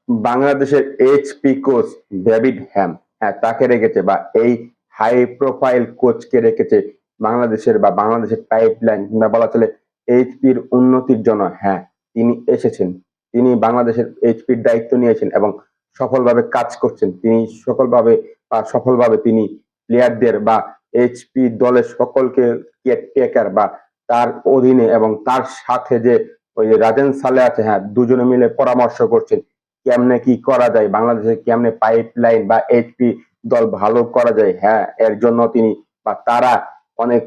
বাংলাদেশের HP coach David হ্যাম, হ্যাঁ তাকে রেখেছে, বা এই হাই প্রোফাইল কোচকে রেখেছে বাংলাদেশের পাইপলাইন কিংবা বলা চলে এইচপির উন্নতির জন্য। হ্যাঁ, তিনি এসেছেন, তিনি বাংলাদেশের এইচপির দায়িত্ব নিয়েছেন এবং সফলভাবে কাজ করছেন। তিনি সফলভাবে তিনি প্লেয়ারদের বা এইচপি দলের সকলকে কেয়ারটেকার বা তার অধীনে এবং তার সাথে যে ওই যে রাজেন সালে আছে, হ্যাঁ দুজনে মিলে পরামর্শ করছেন কেমনে কি করা যায়, বাংলাদেশে কেমনে পাইপলাইন বা এইচপি দল ভালো করা যায়। হ্যাঁ, এর জন্য তিনি বা তারা অনেক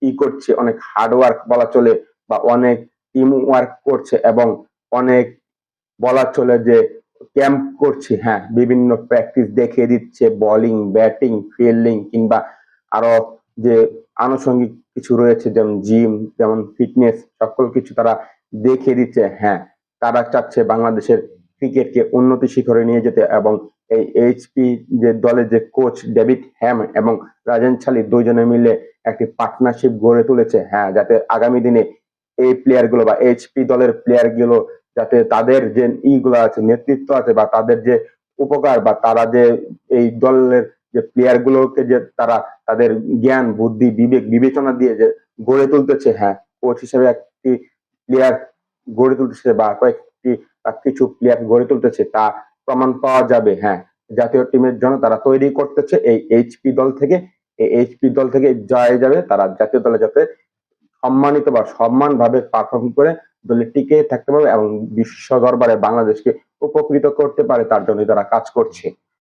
করছে, অনেক হার্ডওয়ার্ক বলা চলে বা অনেক টিম ওয়ার্ক করছে এবং অনেক বলা চলে যে ক্যাম্প করছে। হ্যাঁ, বিভিন্ন প্র্যাকটিস দেখিয়ে দিচ্ছে, বোলিং, ব্যাটিং, ফিল্ডিং কিংবা আরো যে আনুষঙ্গিক কিছু রয়েছে যেমন জিম, যেমন ফিটনেস, সকল কিছু তারা দেখিয়ে দিচ্ছে। হ্যাঁ, তারা চাচ্ছে বাংলাদেশের ক্রিকেটকে উন্নতি শিখরে নিয়ে যেতে এবং এই এইচপি যে দলের যে কোচ ডেভিড হ্যাম এবং রাজেন ছালি দুইজনে মিলে একটি পার্টনারশিপ গড়ে তুলেছে। হ্যাঁ, যাতে আগামী দিনে এই প্লেয়ার গুলো বা এইচপি দলের প্লেয়ার গুলো যাতে তাদের যে ইগুলো আছে, নেতৃত্ব আছে বা তাদের যে উপকার বা তারা যে এই দলের যে প্লেয়ার গুলোকে যে তারা তাদের জ্ঞান, বুদ্ধি, বিবেক, বিবেচনা দিয়ে যে গড়ে তুলতেছে। হ্যাঁ, কোচ হিসেবে একটি প্লেয়ার গড়ে তুলতেছে বা কয়েকটি বা কিছু প্লেয়ার গড়ে তুলতেছে, তা প্রমাণ পাওয়া যাবে। হ্যাঁ, জাতীয় টিমের জন্য তারা তৈরি করতেছে এই এইচপি দল থেকে। এই এইচপি দল থেকে জয় যাবে, তারা জাতীয় দলে যাতে সম্মানিত বা সম্মানভাবে পারফর্ম করে দলে টিকে থাকতে পারবে এবং বিশ্ব দরবারে বাংলাদেশকে উপকৃত করতে পারে, তার জন্য তারা কাজ করছে।